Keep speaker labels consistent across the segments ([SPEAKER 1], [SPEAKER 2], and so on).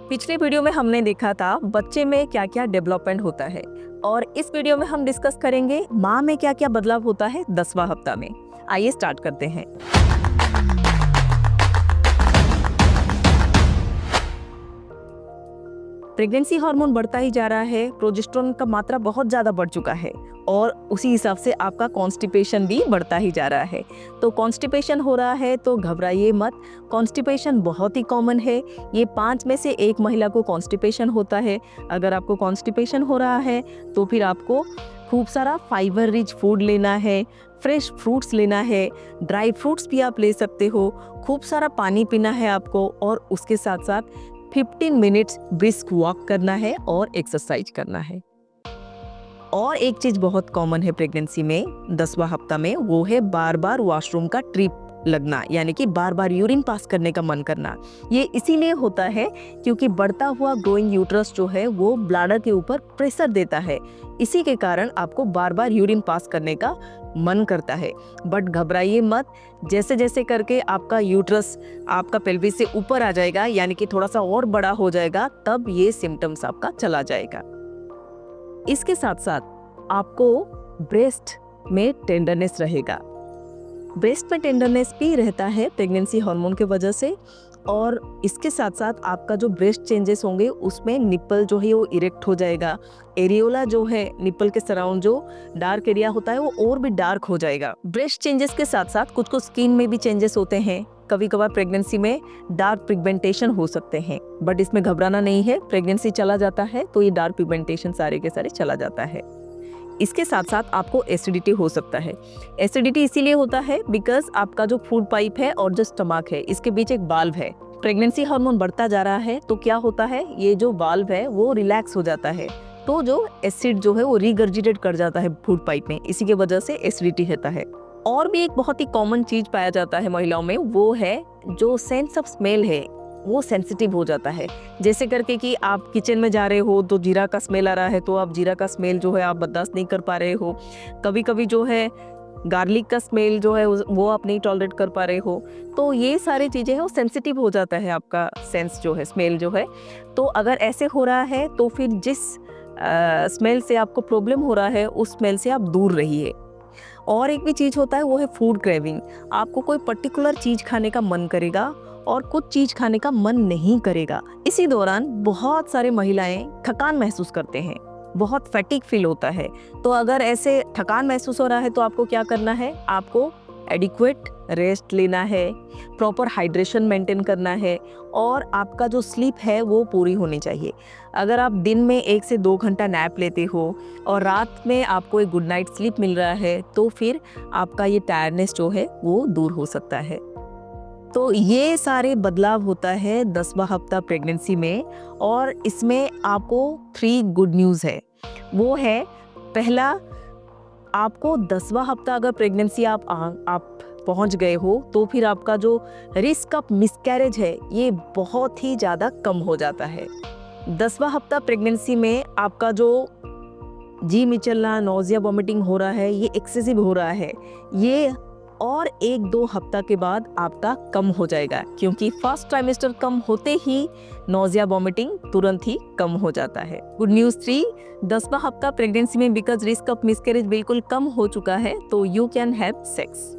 [SPEAKER 1] पिछले वीडियो में हमने देखा था बच्चे में क्या क्या डेवलपमेंट होता है और इस वीडियो में हम डिस्कस करेंगे माँ में क्या क्या बदलाव होता है 10वां हफ्ता में। आइए स्टार्ट करते हैं। प्रेगनेंसी हार्मोन बढ़ता ही जा रहा है, प्रोजेस्टेरोन का मात्रा बहुत ज़्यादा बढ़ चुका है और उसी हिसाब से आपका कॉन्स्टिपेशन भी बढ़ता ही जा रहा है। तो कॉन्स्टिपेशन हो रहा है तो घबराइए मत। कॉन्स्टिपेशन बहुत ही कॉमन है, ये 5 में से 1 महिला को कॉन्स्टिपेशन होता है। अगर आपको कॉन्स्टिपेशन हो रहा है तो फिर आपको खूब सारा फाइबर रिच फूड लेना है, फ्रेश फ्रूट्स लेना है, ड्राई फ्रूट्स भी आप ले सकते हो, खूब सारा पानी पीना है आपको और उसके साथ साथ 15 मिनट्स ब्रिस्क वॉक करना है और एक्सरसाइज करना है। और एक चीज बहुत कॉमन है प्रेगनेंसी में 10वां हफ्ता में, वो है बार बार वॉशरूम का ट्रिप लगना, यानी कि बार बार यूरिन पास करने का मन करना। ये इसीलिए होता है क्योंकि बढ़ता हुआ ग्रोइंग यूट्रस जो है वो ब्लैडर के ऊपर प्रेशर देता है, इसी के कारण आपको बार बार यूरिन पास करने का मन करता है। बट घबराइए मत, जैसे जैसे करके आपका यूट्रस आपका पेल्विस से ऊपर आ जाएगा, यानी कि थोड़ा सा और बड़ा हो जाएगा, तब ये सिम्टम्स आपका चला जाएगा। इसके साथ साथ आपको ब्रेस्ट में टेंडरनेस रहेगा। ब्रेस्ट में टेंडरनेस भी रहता है प्रेगनेंसी हार्मोन के वजह से, और इसके साथ साथ आपका जो ब्रेस्ट चेंजेस होंगे उसमें निप्पल जो है वो इरेक्ट हो जाएगा। एरियोला जो है निप्पल के सराउंड जो डार्क एरिया होता है वो और भी डार्क हो जाएगा। ब्रेस्ट चेंजेस के साथ साथ कुछ कुछ स्किन में भी चेंजेस होते हैं। कभी कभार प्रेगनेंसी में डार्क पिगमेंटेशन हो सकते हैं, बट इसमें घबराना नहीं है। प्रेगनेंसी चला जाता है तो ये डार्क पिगमेंटेशन सारे के सारे चला जाता है। इसके साथ साथ आपको एसिडिटी हो सकता है। एसिडिटी इसीलिए होता है बिकॉज आपका जो फूड पाइप है और जो स्टमक है इसके बीच एक वाल्व है। प्रेगनेंसी हार्मोन बढ़ता जा रहा है तो क्या होता है, ये जो वाल्व है वो रिलैक्स हो जाता है, तो जो एसिड जो है वो रिगर्जिटेट कर जाता है फूड पाइप में, इसी की वजह से एसिडिटी रहता है। और भी एक बहुत ही कॉमन चीज पाया जाता है महिलाओं में, वो है जो सेंस ऑफ स्मेल है वो सेंसिटिव हो जाता है। जैसे करके कि आप किचन में जा रहे हो तो जीरा का स्मेल आ रहा है, तो आप जीरा का स्मेल जो है आप बर्दाश्त नहीं कर पा रहे हो। कभी कभी जो है गार्लिक का स्मेल जो है वो आप नहीं टॉलरेट कर पा रहे हो। तो ये सारी चीज़ें हैं वो सेंसिटिव हो जाता है आपका सेंस जो है, स्मेल जो है। तो अगर ऐसे हो रहा है तो फिर जिस स्मेल से आपको प्रॉब्लम हो रहा है उस स्मेल से आप दूर रहिए। और एक भी चीज़ होता है वो है फूड क्रेविंग। आपको कोई पर्टिकुलर चीज़ खाने का मन करेगा और कुछ चीज़ खाने का मन नहीं करेगा। इसी दौरान बहुत सारे महिलाएं थकान महसूस करते हैं, बहुत फैटिक फील होता है। तो अगर ऐसे थकान महसूस हो रहा है तो आपको क्या करना है, आपको एडिक्वेट रेस्ट लेना है, प्रॉपर हाइड्रेशन मेंटेन करना है और आपका जो स्लीप है वो पूरी होनी चाहिए। अगर आप दिन में 1 से 2 घंटा नैप लेते हो और रात में आपको एक गुड नाइट स्लीप मिल रहा है तो फिर आपका ये टायर्डनेस जो है वो दूर हो सकता है। तो ये सारे बदलाव होता है 10वां हफ्ता प्रेगनेंसी में, और इसमें आपको 3 गुड न्यूज़ है। वो है, पहला, आपको 10वां हफ्ता अगर प्रेगनेंसी आप पहुंच गए हो तो फिर आपका जो रिस्क ऑफ मिसकैरेज है ये बहुत ही ज़्यादा कम हो जाता है। 10वां हफ्ता प्रेगनेंसी में आपका जो जी मिचलना, नोजिया, वॉमिटिंग हो रहा है ये एक्सेसिव हो रहा है, ये और 1-2 हफ्ता के बाद आपका कम हो जाएगा, क्योंकि फर्स्ट ट्राइमेस्टर कम होते ही नोजिया वॉमिटिंग तुरंत ही कम हो जाता है। गुड न्यूज़ 3, 10वां हफ्ता प्रेगनेंसी में बिकॉज रिस्क ऑफ मिसकैरेज बिल्कुल कम हो चुका है तो यू कैन हैव सेक्स।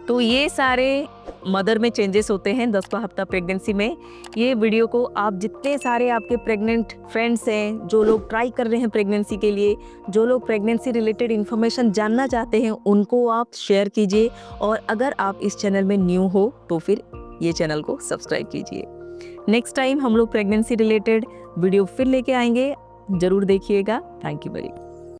[SPEAKER 1] तो ये सारे मदर में चेंजेस होते हैं 10वां हफ्ता प्रेगनेंसी में। ये वीडियो को आप जितने सारे आपके प्रेग्नेंट फ्रेंड्स हैं, जो लोग ट्राई कर रहे हैं प्रेगनेंसी के लिए, जो लोग प्रेगनेंसी रिलेटेड इन्फॉर्मेशन जानना चाहते हैं, उनको आप शेयर कीजिए। और अगर आप इस चैनल में न्यू हो तो फिर ये चैनल को सब्सक्राइब कीजिए। नेक्स्ट टाइम हम लोग प्रेगनेंसी रिलेटेड वीडियो फिर लेके आएंगे, ज़रूर देखिएगा। Thank you very much.